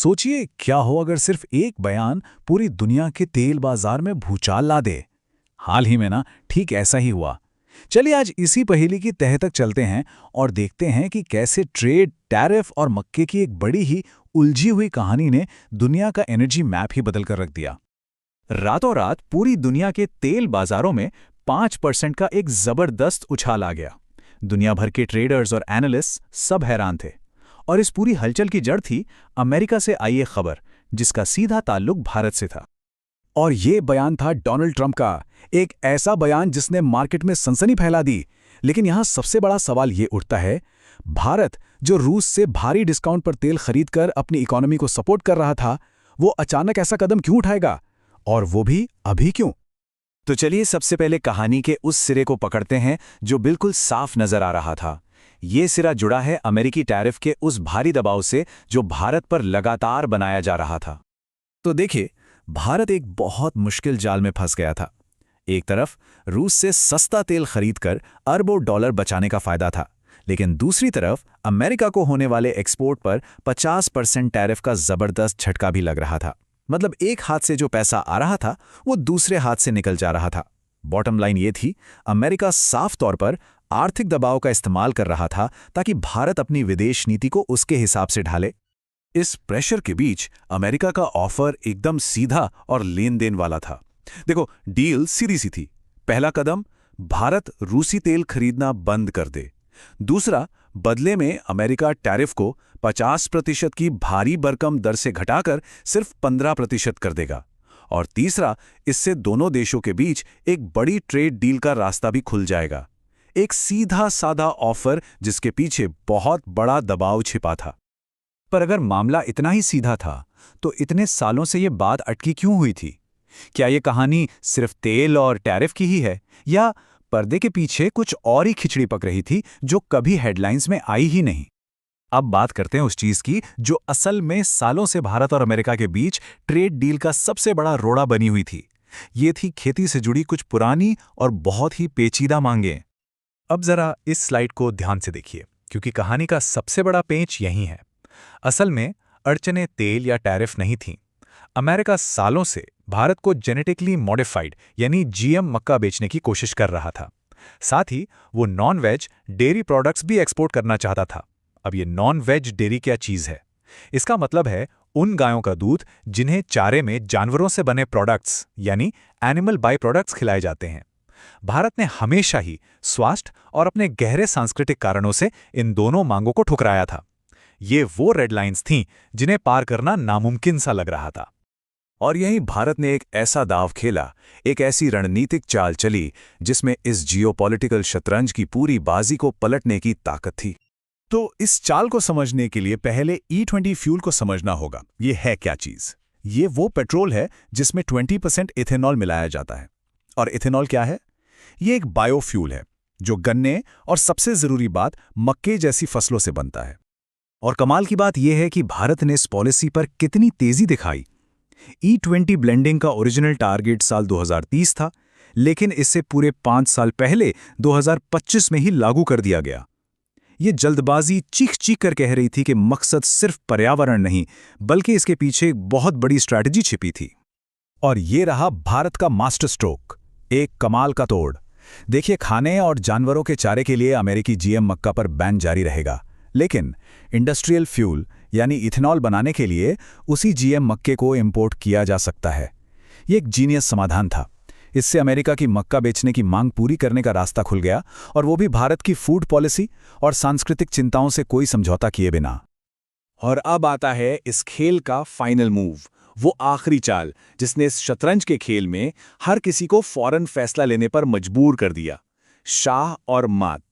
सोचिए क्या हो अगर सिर्फ एक बयान पूरी दुनिया के तेल बाजार में भूचाल ला दे। हाल ही में ना ठीक ऐसा ही हुआ। चलिए आज इसी पहेली की तह तक चलते हैं और देखते हैं कि कैसे ट्रेड, टैरिफ और मक्के की एक बड़ी ही उलझी हुई कहानी ने दुनिया का एनर्जी मैप ही बदल कर रख दिया। रातों रात पूरी दुनिया के तेल बाजारों में 5% का एक जबरदस्त उछाल आ गया। दुनिया भर के ट्रेडर्स और एनालिस्ट सब हैरान थे। और इस पूरी हलचल की जड़ थी अमेरिका से आई एक खबर, जिसका सीधा ताल्लुक भारत से था। और ये बयान था डोनाल्ड ट्रंप का, एक ऐसा बयान जिसने मार्केट में सनसनी फैला दी। लेकिन यहां सबसे बड़ा सवाल ये उठता है, भारत जो रूस से भारी डिस्काउंट पर तेल खरीदकर अपनी इकोनॉमी को सपोर्ट कर रहा था, वो अचानक ऐसा कदम क्यों उठाएगा, और वो भी अभी क्यों? तो चलिए सबसे पहले कहानी के उस सिरे को पकड़ते हैं जो बिल्कुल साफ नजर आ रहा था। ये सिरा जुड़ा है अमेरिकी टैरिफ के उस भारी दबाव से जो भारत पर लगातार बनाया जा रहा था। तो देखिए, भारत एक बहुत मुश्किल जाल में फंस गया था। एक तरफ रूस से सस्ता तेल खरीदकर अरबों डॉलर बचाने का फायदा था, लेकिन दूसरी तरफ अमेरिका को होने वाले एक्सपोर्ट पर 50% टैरिफ का जबरदस्त झटका भी लग रहा था। मतलब एक हाथ से जो पैसा आ रहा था वो दूसरे हाथ से निकल जा रहा था। बॉटम लाइन ये थी, अमेरिका साफ तौर पर आर्थिक दबाव का इस्तेमाल कर रहा था ताकि भारत अपनी विदेश नीति को उसके हिसाब से ढाले। इस प्रेशर के बीच अमेरिका का ऑफर एकदम सीधा और लेन देन वाला था। देखो, डील सीधी सी थी। पहला कदम, भारत रूसी तेल खरीदना बंद कर दे। दूसरा, बदले में अमेरिका टैरिफ को 50% की भारी भरकम दर से घटाकर सिर्फ 15% कर देगा। और तीसरा, इससे दोनों देशों के बीच एक बड़ी ट्रेड डील का रास्ता भी खुल जाएगा। एक सीधा साधा ऑफर जिसके पीछे बहुत बड़ा दबाव छिपा था। पर अगर मामला इतना ही सीधा था तो इतने सालों से ये बात अटकी क्यों हुई थी? क्या ये कहानी सिर्फ तेल और टैरिफ की ही है, या पर्दे के पीछे कुछ और ही खिचड़ी पक रही थी जो कभी हेडलाइंस में आई ही नहीं? अब बात करते हैं उस चीज की जो असल में सालों से भारत और अमेरिका के बीच ट्रेड डील का सबसे बड़ा रोड़ा बनी हुई थी। ये थी खेती से जुड़ी कुछ पुरानी और बहुत ही पेचीदा मांगें। अब जरा इस स्लाइड को ध्यान से देखिए, क्योंकि कहानी का सबसे बड़ा पेंच यही है। असल में अड़चनें तेल या टैरिफ नहीं थीं। अमेरिका सालों से भारत को जेनेटिकली मॉडिफाइड यानी जीएम मक्का बेचने की कोशिश कर रहा था। साथ ही वो नॉन वेज डेयरी प्रोडक्ट्स भी एक्सपोर्ट करना चाहता था। अब ये नॉन वेज डेयरी क्या चीज़ है? इसका मतलब है उन गायों का दूध जिन्हें चारे में जानवरों से बने प्रोडक्ट्स यानी एनिमल बाई प्रोडक्ट्स खिलाए जाते हैं। भारत ने हमेशा ही स्वास्थ्य और अपने गहरे सांस्कृतिक कारणों से इन दोनों मांगों को ठुकराया था। ये वो रेड लाइंस थीं जिन्हें पार करना नामुमकिन सा लग रहा था। और यहीं भारत ने एक ऐसा दाव खेला, एक ऐसी रणनीतिक चाल चली जिसमें इस जियोपॉलिटिकल शतरंज की पूरी बाजी को पलटने की ताकत थी। तो इस चाल को समझने के लिए पहले E20 फ्यूल को समझना होगा। ये है क्या चीज? ये वो पेट्रोल है जिसमें 20% इथेनॉल मिलाया जाता है। और इथेनॉल क्या है? ये एक बायोफ्यूल है जो गन्ने और सबसे जरूरी बात मक्के जैसी फसलों से बनता है। और कमाल की बात यह है कि भारत ने इस पॉलिसी पर कितनी तेजी दिखाई। E20 ब्लेंडिंग का ओरिजिनल टारगेट साल 2030 था, लेकिन इससे पूरे 5 साल पहले 2025 में ही लागू कर दिया गया। ये जल्दबाजी चीख चीख कर कह रही थी कि मकसद सिर्फ पर्यावरण नहीं, बल्कि इसके पीछे एक बहुत बड़ी स्ट्रैटेजी छिपी थी। और ये रहा भारत का मास्टर स्ट्रोक, एक कमाल का तोड़। देखिए, खाने और जानवरों के चारे के लिए अमेरिकी जीएम मक्का पर बैन जारी रहेगा, लेकिन इंडस्ट्रियल फ्यूल यानी इथेनॉल बनाने के लिए उसी जीएम मक्के को इंपोर्ट किया जा सकता है। ये एक जीनियस समाधान था। इससे अमेरिका की मक्का बेचने की मांग पूरी करने का रास्ता खुल गया, और वो भी भारत की फूड पॉलिसी और सांस्कृतिक चिंताओं से कोई समझौता किए बिना। और अब आता है इस खेल का फाइनल मूव, वो आखिरी चाल जिसने इस शतरंज के खेल में हर किसी को फौरन फैसला लेने पर मजबूर कर दिया, शाह और मात।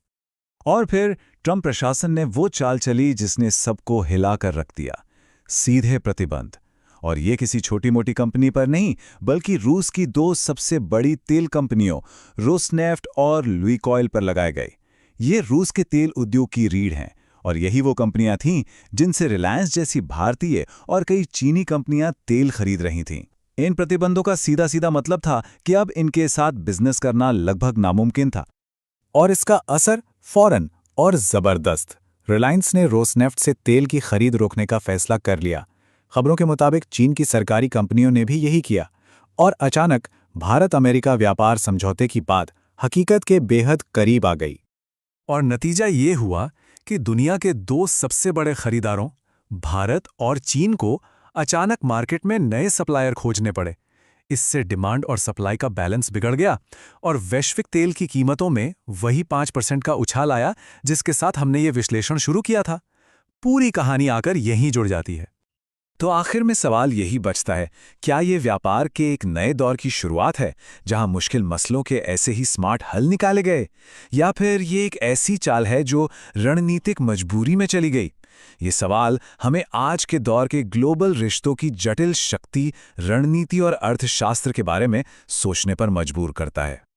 और फिर ट्रंप प्रशासन ने वो चाल चली जिसने सबको हिलाकर रख दिया, सीधे प्रतिबंध। और ये किसी छोटी मोटी कंपनी पर नहीं, बल्कि रूस की 2 सबसे बड़ी तेल कंपनियों रोसनेफ्ट और लुइकॉयल पर लगाए गए। ये रूस के तेल उद्योग की रीढ़ हैं, और यही वो कंपनियां थीं जिनसे रिलायंस जैसी भारतीय और कई चीनी कंपनियां तेल खरीद रही थीं। इन प्रतिबंधों का सीधा सीधा मतलब था कि अब इनके साथ बिजनेस करना लगभग नामुमकिन था। और इसका असर फौरन और जबरदस्त। रिलायंस ने रोसनेफ्ट से तेल की खरीद रोकने का फैसला कर लिया। खबरों के मुताबिक चीन की सरकारी कंपनियों ने भी यही किया और अचानक भारत अमेरिका व्यापार समझौते की बात हकीकत के बेहद करीब आ गई। और नतीजा ये हुआ कि दुनिया के दो सबसे बड़े खरीदारों भारत और चीन को अचानक मार्केट में नए सप्लायर खोजने पड़े। इससे डिमांड और सप्लाई का बैलेंस बिगड़ गया और वैश्विक तेल की कीमतों में वही 5% का उछाल आया जिसके साथ हमने ये विश्लेषण शुरू किया था। पूरी कहानी आकर यहीं जुड़ जाती है। तो आखिर में सवाल यही बचता है, क्या ये व्यापार के एक नए दौर की शुरुआत है जहां मुश्किल मसलों के ऐसे ही स्मार्ट हल निकाले गए, या फिर ये एक ऐसी चाल है जो रणनीतिक मजबूरी में चली गई? ये सवाल हमें आज के दौर के ग्लोबल रिश्तों की जटिल शक्ति, रणनीति और अर्थशास्त्र के बारे में सोचने पर मजबूर करता है।